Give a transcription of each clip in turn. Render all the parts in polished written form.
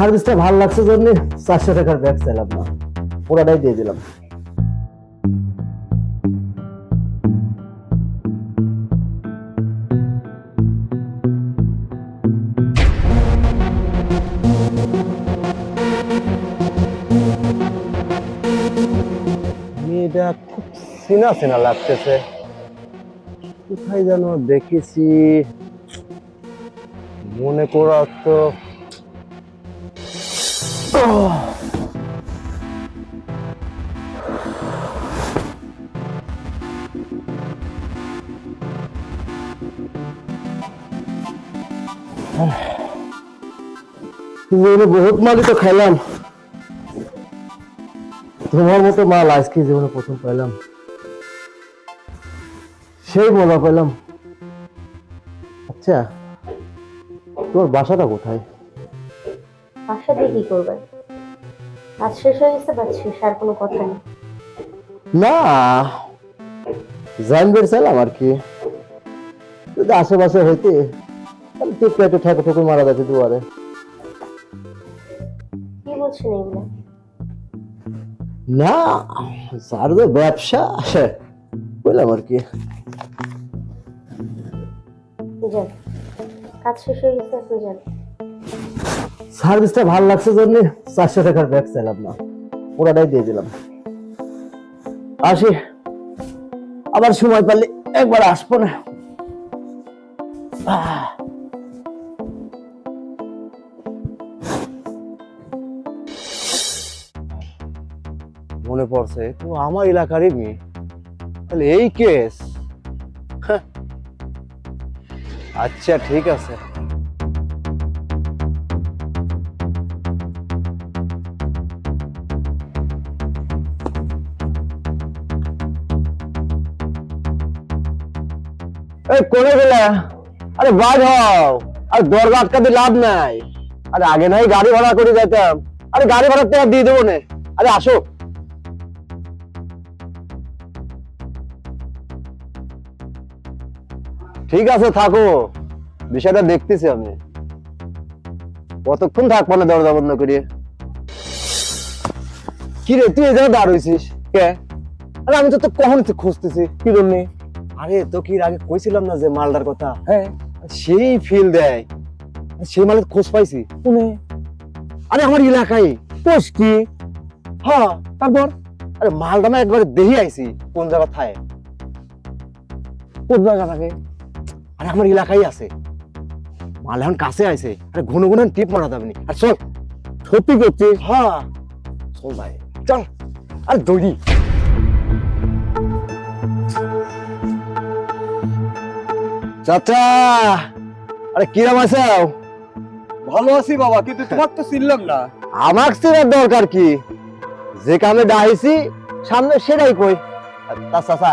সার্ভিসটা ভালো লাগছে জন্য 400 টাকার ব্যাগ চাইলাম না, পুরাটাই দিয়ে দিলাম। মেয়েটা খুব চেনা চেনা লাগতেছে, কোথায় যেন দেখেছি, মনে করা তো। জীবনে বহুত মালই তো খাইলাম, তোমার মতো মাল আজকে জীবনে প্রথম পাইলাম, সেই মজা পেলাম। আচ্ছা, তোমার বাসাটা কোথায়? বাসা দিয়ে কি করবেন? কাজ শেষ হয়ে গেছে, বাস শেষ, আর কোনো কথা নেই। না, জানবে চাইলাম আর কি, যদি আশেপাশে হইতে তাহলে টিপটা একটু ঠাকুর ঠাকুর মারা যাচ্ছে দুয়ারে। কি বলছেন এগুলো? না, যার যে ব্যবসা বললাম আর কি। যান, কাজ শেষ হয়ে গেছে, আপনি যান। সার্ভিসটা ভালো লাগছে জন্য 400 টাকার ব্যাগ চাইলাম না, পুরাটাই দিয়ে দিলাম। আসি, আবার সময় পারলে একবার আসবো না। মনে পড়ছে তো আমার এলাকারই মেয়ে, তাহলে এই কেস। আচ্ছা ঠিক আছে। এই কোনে গেলে? আরে বাইর হও, আর দরজা আটকাতে লাভ নাই। আরে আগে নাই গাড়ি ভাড়া করে যেতাম, আরে গাড়ি ভাড়া টাকা দিয়ে দেবো না। আরে আসো। ঠিক আছে থাকো, বিষয়টা দেখতেছি আমি। কতক্ষণ থাকবো না দরজা বন্ধ করিয়ে? কি রে, তুই এই জায়গায় দাঁড়িয়েছিস কে? আরে আমি তো তো কখন খুঁজতেছি, কি জন্য? আরে তো কি আগে কইছিলাম না যে মালটার কথা? হ্যাঁ, সেই ফিল দেয়, সেই মালের খোঁজ পাইছি। কোনে? আরে আমার এলাকায়। পোষ কি? হ্যাঁ, তারপর? আরে মালটা না একবার দেখে আইছি কোন জায়গা থাকে। কোন জায়গা থাকে? আরে আমার এলাকায় আছে, মাল এখন কাছে আইছে। আরে ঘন ঘন টিপ মারা যাবে নি। আর চল। সত্যি করছিস? হ্যাঁ চল ভাই, চল। আর দৌড়ি। চাচা, আরে কিরাম আছো? ভালো আছি বাবা, কিন্তু তোমার তো চিনলাম না। আমার চেনার দরকার কি? যে কামে ডাইছি সামনে সেটাই কই। তা চাচা,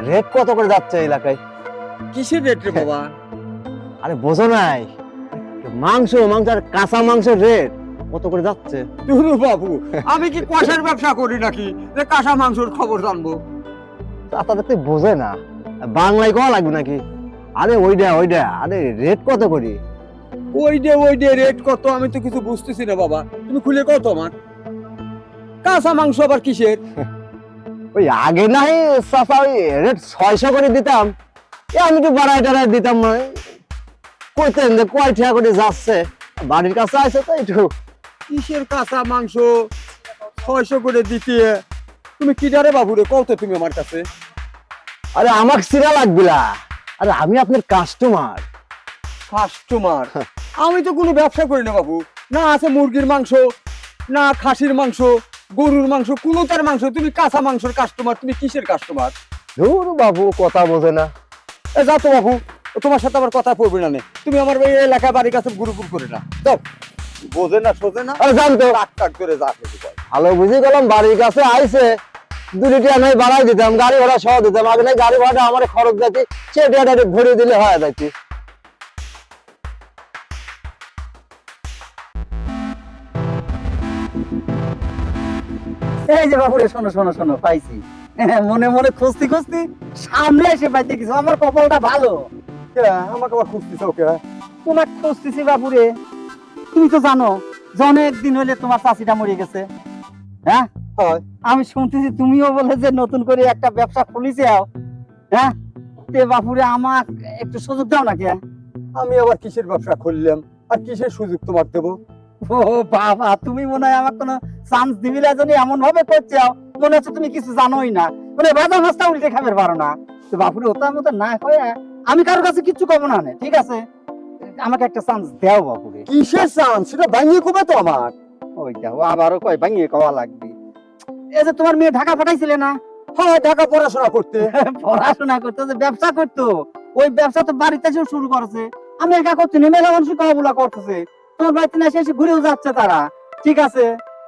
রেট কত করে যাচ্ছে এলাকায়? কিসের রেট রে বাবা? আরে বোঝো নাই, মাংস আর কাঁচা মাংসের রেট কত করে যাচ্ছে? দুরু বাবু, আমি কি কষার ব্যবসা করি নাকি যে কাঁচা মাংসের খবর জানবো? চাচা দেখতে বোঝে না, বাংলায় কওয়া লাগবে নাকি? আরে ওইটা, আরে রেট কত করি? ওই ডে রেট কত আমি তো কিছু বুঝতেছি না বাবা, তুমি খুলে কত আমার। কাঁচা মাংস আবার কিসের? ওই আগে নাই চাচা ওই রেট 600 করে দিতাম, আমি তো বাড়াই টাড়াই দিতাম না। কইতেন যে কয় টাকা করে যাচ্ছে, বাড়ির কাছে আছে তো একটু। কিসের কাঁচা মাংস 600 করে দিতে? তুমি কি ডারে বাবু রে, কত তুমি আমার কাছে? আরে আমাকে চিনা লাগবে না, আরে আমি আপনার কাস্টমার। কাস্টমার? আমি তো কোনো ব্যবসা করি না বাবু, না আছে মুরগির মাংস, না খাসির মাংস, গরুর মাংস, কোনোটার মাংস। তুমি কাঁচা মাংসের কাস্টমার, তুমি কিসের কাস্টমার? ধুর বাবু, কথা বোঝে না। এ যা তো বাবু, তোমার সাথে আবার কথা পড়বে না নে। তুমি আমার এই এলাকা বাড়ির কাছে গুরুপুর করে না, যাও। বোঝে না সোজে না, আরে জানতো টাক করে যা খেতে পারে। ভালো বুঝে গেলাম, বাড়ির কাছে আইছে, 2 টাকা নাই বাড়াই দিতাম, গাড়ি ভাড়া সহ দিতাম। আগে নাই গাড়ি ভাড়াটা আমার খরচ যাচ্ছে, সে টাকাটা ভরে দিলে হয় যাচ্ছে। এই যে বাবুরে, শোনো শোনো শোনো, পাইছি। মনে মনে খুঁজতে খুঁজতে সামনে এসে পাইতে কিছু, আমার কপালটা ভালো। আমাকে আবার খুঁজতেছে ওকে? তোমার খুঁজতেছি বাবুরে, তুমি তো জানো যে অনেক দিন হলে তোমার চাষিটা মরে গেছে? হ্যাঁ, হয়। আমি শুনতেছি তুমিও বলে যে নতুন করে একটা ব্যবসা খুলিছে। হ্যাঁ, তে বাপুরে আমার একটু সুযোগ দাও নাকি? আমি আবার কিসের ব্যবসা খুললাম আর কিসের সুযোগ তোমার দেবো? ও বাবা, তুমি মনে হয় আমার কোনো চান্স দিবিলা জন্য এমন ভাবে করছো, মনে হচ্ছে তুমি কিছু জানোই না, মানে বাজা মাছটা উল্টে খাবে পারো না। তো বাপুরে ওটার মতো না হয়, আমি কারোর কাছে কিচ্ছু কব না, ঠিক আছে? আমাকে একটা চান্স দাও বাপুরে। কিসের চান্স? সেটা ভাঙিয়ে কবে তো আমার। ওই দেখো আবারও কয় ভাঙিয়ে কওয়া লাগবে। এই যে তোমার মেয়ে ঢাকা পাঠাইছিলে না? হ্যাঁ, ঢাকা পড়াশোনা করতে। পড়াশোনা করতে, যে ব্যবসা করতো, ওই ব্যবসা তো বাড়িতে এসে শুরু করেছে। আমি একা করছি না, মেলা মানুষ কবলা করতেছে, তোমার বাড়িতে না এসে ঘুরেও যাচ্ছে তারা, ঠিক আছে?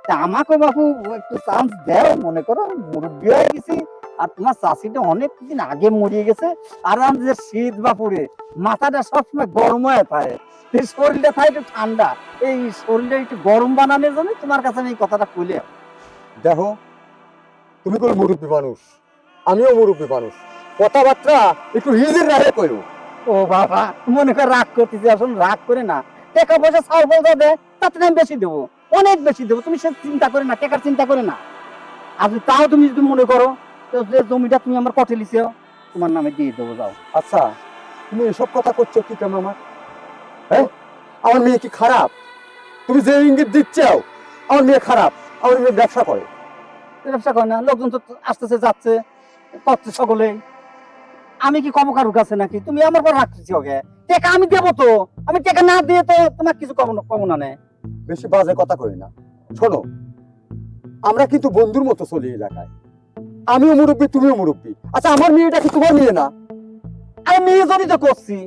তা আমাকে বাপু একটু চান্স দাও, মনে করো মুরব্বী হয়ে গেছি, আর তোমার চাষিটা অনেকদিন আগে মরিয়ে গেছে, আর আমি যে শীত বাপুরে মাথাটা সবসময় গরম হয়ে থাকে, শরীরটা থাকে একটু ঠান্ডা, এই শরীরটা একটু গরম বানানোর জন্য তোমার কাছে আমি এই কথাটা কইলে। দেখো, তুমি কোনো মুরব্বী মানুষ, আমিও মুরব্বী মানুষ, কথাবার্তা একটু হিজের রাহে করো। ও বাবা, মনে করে রাগ করতেছি, আসলে রাগ করে না, টাকা পয়সা চাল বলতে দে, তাতে আমি বেশি দেবো, অনেক বেশি দেবো, তুমি সে চিন্তা করে না, টাকার চিন্তা করে না। আর তাও তুমি যদি মনে করো তো যে জমিটা তুমি আমার কটে লিছো, তোমার নামে দিয়ে দেবো, যাও। আচ্ছা, তুমি এসব কথা করছো কি কেন আমার? হ্যাঁ, আমার মেয়ে কি খারাপ? তুমি যে ইঙ্গিত দিচ্ছ আমার মেয়ে খারাপ, আমার মেয়ে ব্যবসা করে। ব্যবসা করে না, লোকজন তো আসতেছে যাচ্ছে করছে সকলে, আমি কি কম কারুর কাছে নাকি? তুমি আমার পর রাখতেছি, ওকে টাকা আমি দেবো তো, আমি টাকা না দিয়ে তো তোমার কিছু কম না নেই। বেশি বাজে কথা কই না। শোনো, আমরা কিন্তু বন্ধুর মতো চলি এলাকায়, আমিও মুরব্বী, তুমিও মুরব্বী। আচ্ছা, আমার মেয়েটা কি তোমার মেয়ে না? আমি মেয়ে জনই তো করছি,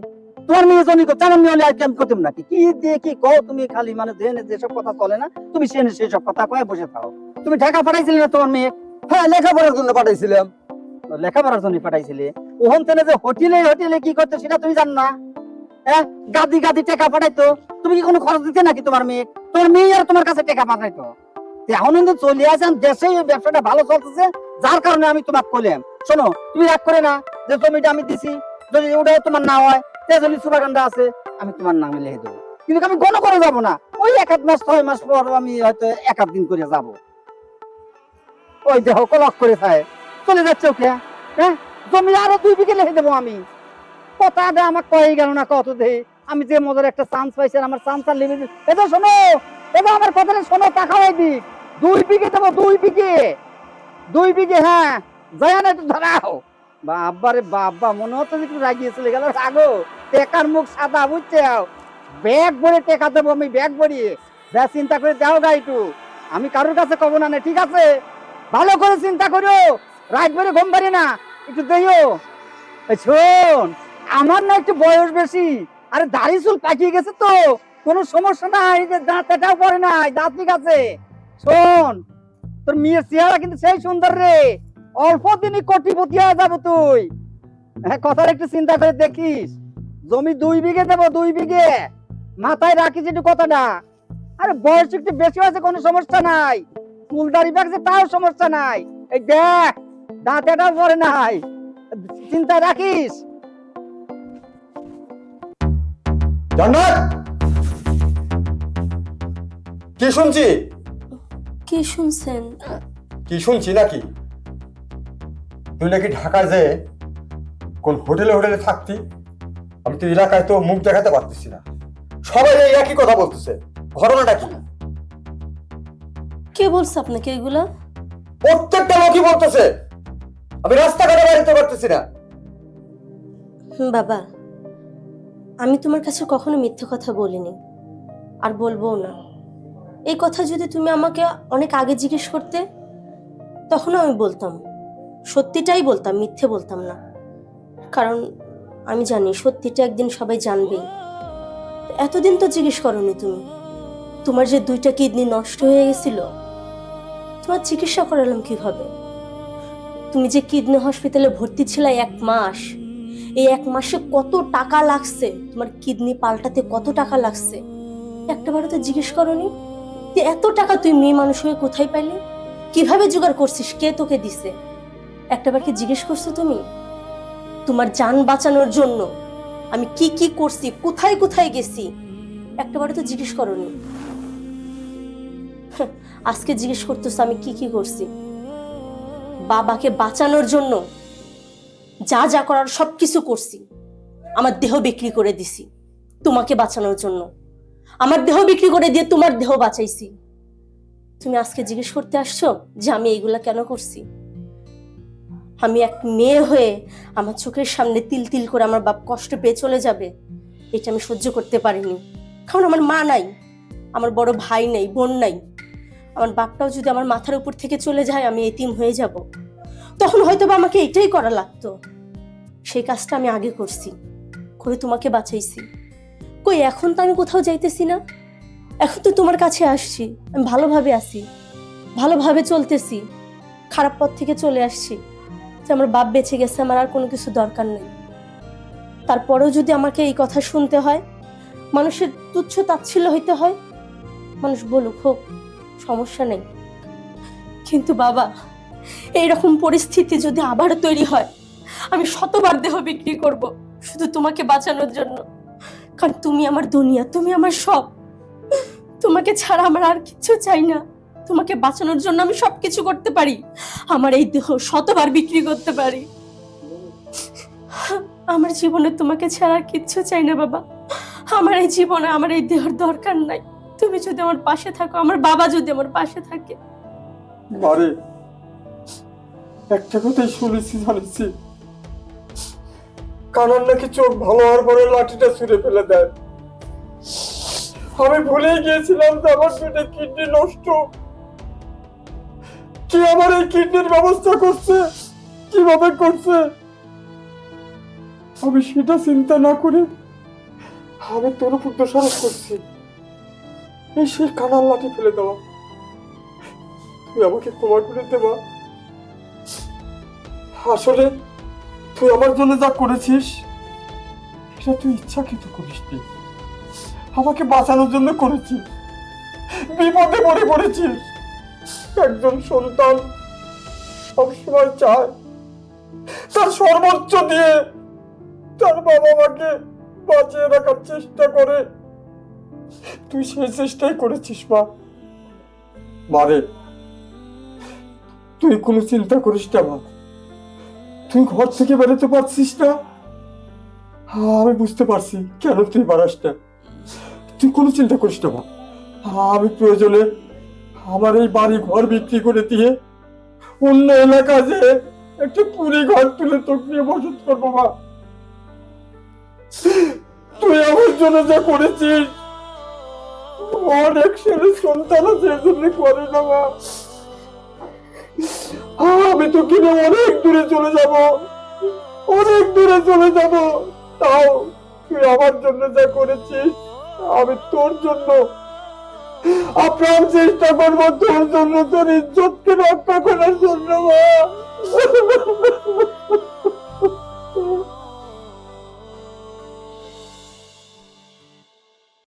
তোমার মেয়ে জনই করছি, আমার মেয়ে হলে আর কি আমি করতাম নাকি? কি দিয়ে কি কও তুমি? খালি মানে জেনে যেসব কথা চলে না, তুমি সেই সব কথা কয়ে বসে থাও। তুমি ঢাকা পাঠাইছিলে না তোমার মেয়ে? হ্যাঁ, লেখাপড়ার জন্য পাঠাইছিলাম। লেখাপড়ার জন্য পাঠাইছিলে? ওখান থেকে যে হোটেলে কি করতো সেটা তুমি জান না? হ্যাঁ, গাদি টাকা পাঠাইতো, তুমি কি কোনো খরচ দিতে নাকি তোমার মেয়ে? তোমার মেয়ে আর তোমার কাছে টাকা পাঠাইতো। এখন কিন্তু চলে আসেন দেশে, এই ব্যবসাটা ভালো চলতেছে, যার কারণে আমি তোমাকে কইলাম। শোনো, তুমি রাগ করে না, যে জমিটা আমি দিছি, যদি ওটাও তোমার না হয়, তেজলি সুবাগান্ডা আছে, আমি তোমার নামে লিখে দেবো, কিন্তু আমি কোনো করে যাবো না। ওই 1 মাস 6 মাস পর আমি হয়তো 1 দিন করে যাব। ওই দেখো কলক করে থাকে, চলে যাচ্ছে ওকে। হ্যাঁ, জমি আরো 2 বিঘে লিখে দেবো আমি। কথাটা আমার কয়ে গেল না কত দেহে, আমি যে মজার একটা চান্স পাইছি, আমার চান্স আর লিখে দিই। এটা শোনো, এটা আমার কথাটা শোনো, টাকা হয় দিক 2 বিঘে দেবো, 2 বিঘে। হ্যাঁ, যাই না একটু ধরাও। বাবা রে বাবা, মনে হচ্ছে যে একটু রাগিয়েছিল গেল। রাগো, টেকার মুখ সাদা, বুঝছে? ব্যাগ ভরে টেকা দেবো আমি, ব্যাগ ভরিয়ে। যা চিন্তা করে দাও গা একটু, আমি কারোর কাছে কব না, ঠিক আছে? ভালো করে চিন্তা করো, রাত ভরে ঘুম পারি না, একটু দেইও। শোন, আমার না একটু বয়স বেশি, আরে দাড়ি চুল পাকিয়ে গেছে তো, কোনো সমস্যা নাই, যে দাঁতটাও পড়ে নাই, দাঁত ঠিক আছে। শোন, তোর মেয়ের চেহারা কিন্তু সেই সুন্দর রে, অল্প দিনই কোটিপতি হয়ে যাবো তুই। হ্যাঁ, কথার একটু চিন্তা করে দেখিস। জমি 2 বিঘে দেবো, 2 বিঘে, মাথায় রাখিস একটু কথাটা। আরে বয়স একটু বেশি হয়েছে, কোনো সমস্যা নাই, চুল দাড়ি পাকছে তাও সমস্যা নাই। এই দেখ, দাঁতটাও পড়ে নাই, চিন্তায় রাখিস। জান্নাত, কি শুনছি? কি শুনছেন? কি শুনছি নাকি? তুই নাকি ঢাকায় যে কোন হোটেলে থাকতি, আমি তো এলাকায় তো মুখ দেখাতে পারতেছি না, সবাই এই একই কথা বলতেছে। ঘটনাটা কি? কে বলছে আপনাকে এগুলা? প্রত্যেকটা লোকই বলতেছে, আমি রাস্তাঘাটে বেরোতে পারতেছি না। বাবা, আমি তোমার কাছে কখনো মিথ্যে কথা বলিনি, আর বলবো না। এই কথা যদি তুমি আমাকে অনেক আগে জিজ্ঞেস করতে, তখনও আমি বলতাম, সত্যিটাই বলতাম, মিথ্যে বলতাম না। কারণ আমি জানি সত্যিটা একদিন সবাই জানবেই। এতদিন তো জিজ্ঞেস করনি তুমি। তোমার যে 2টা কিডনি নষ্ট হয়ে গেছিল, তোমার চিকিৎসা করালাম কিভাবে? তুমি যে কিডনি হসপিটালে ভর্তি ছিলে 1 মাস, এই 1 মাসে কত টাকা লাগছে, তোমার কিডনি পাল্টাতে কত টাকা লাগছে, একটাবারও তো জিজ্ঞেস করনি। এত টাকা তুই মেয়ে মানুষ হয়ে কোথায় পাইলি? কিভাবে জোগাড় করছিস? কে তোকে দিছে? একটাবার কি জিজ্ঞেস করছো তুমি? তোমার জান বাঁচানোর জন্য আমি কি কি করছি, কোথায় কোথায় গেছি, একটাবারও তো জিজ্ঞেস করনি। আজকে জিজ্ঞেস করতেছো আমি কি কি করছি। বাবাকে বাঁচানোর জন্য যা যা করার সবকিছু করছি। আমার দেহ বিক্রি করে দিছি তোমাকে বাঁচানোর জন্য, আমার দেহ বিক্রি করে দিয়ে তোমার দেহ বাঁচাইছি। তুমি আজকে জিজ্ঞেস করতে আসছো যে আমি এইগুলা কেন করছি? আমি এক মেয়ে হয়ে আমার চোখের সামনে তিল তিল করে আমার বাপ কষ্ট পেয়ে চলে যাবে, এটা আমি সহ্য করতে পারিনি। কারণ আমার মা নাই, আমার বড় ভাই নাই, বোন নাই। আমার বাপটাও যদি আমার মাথার উপর থেকে চলে যায়, আমি এতিম হয়ে যাব। তখন হয়তো বা আমাকে এটাই করা লাগতো। সেই কাজটা আমি আগে করছি, করে তোমাকে বাঁচাইছি। কই এখন তো আমি কোথাও যাইতেছি না, এখন তো তোমার কাছে আসছি। আমি ভালোভাবে আছি, ভালোভাবে চলতেছি, খারাপ পথ থেকে চলে আসছি। যে আমার বাপ বেঁচে গেছে, আমার আর কোনো কিছু দরকার নেই। তারপরেও যদি আমাকে এই কথা শুনতে হয়, মানুষের তুচ্ছ তাচ্ছিল্য হইতে হয়, মানুষ বলুক, হোক, সমস্যা নেই। কিন্তু বাবা, এইরকম পরিস্থিতি যদি আবারও তৈরি হয়, আমি শতবার দেহ বিক্রি করব শুধু তোমাকে বাঁচানোর জন্য। কারণ তুমি আমার দুনিয়া, তুমি আমার সব। তোমাকে ছাড়া আমার আর কিছু চাই না। তোমাকে বাঁচানোর জন্য আমি সবকিছু করতে পারি। আমার এই দেহ শতবার বিক্রি করতে পারি। আমার জীবনে তোমাকে ছাড়া আর কিচ্ছু চাই না বাবা। আমার এই জীবনে আমার এই দেহের দরকার নাই। তুমি যদি আমার পাশে থাকো, আমার বাবা যদি আমার পাশে থাকে। মারে, একটা কথাই শুনেছি, জানিছি, কানার নাকি চোখ ভালো হওয়ার পরে লাঠিটা ছুঁড়ে ফেলে দেয়। আমি ভুলেই গিয়েছিলাম যে আমার দুটো কিডনি নষ্ট। কি আমার এই কিডনির ব্যবস্থা করছে, কিভাবে করছে, আমি সেটা চিন্তা না করে আমি তোর উপর দোষারোপ করছি। এই সেই কানার লাঠি ফেলে দেওয়া। তুই আমাকে ক্ষমা করে দেবা। আসলে তুই আমার জন্য যা করেছিস সেটা তুই ইচ্ছাকৃত করিসনি, আমাকে বাঁচানোর জন্য করেছিস। বিপদে পড়ে পড়েছিস। একজন সন্তান সবসময় চায় তার সর্বোচ্চ দিয়ে তার বাবা মাকে বাঁচিয়ে রাখার চেষ্টা করে। তুই সেই চেষ্টাই করেছিস মা। মারে, তুই কোনো চিন্তা করিস না মা। তুই ঘর থেকে বেরোতে পারছিস না, আমি বুঝতে পারছি কেন তুই বাড়াস না। তুই কোনো চিন্তা করিস না মা। আমি প্রয়োজনে আমার এই বাড়ি ঘর বিক্রি করে দিয়ে অন্য এলাকা যে একটা পুরি ঘর তুলে তোকে নিয়ে বসত করবো মা। তুই আমার জন্য যা করেছিস অনেক ছেলে সন্তান আছে এর জন্য করে না মা। আমি তো কিনে অনেক দূরে চলে যাব, অনেক দূরে চলে যাব। তাও তুই আমার জন্য যা করেছিস, আমি তোর জন্য আপ্রাণ চেষ্টা করবো, তোর জন্য, তোর ইজ্জতকে রক্ষা করার জন্য মা।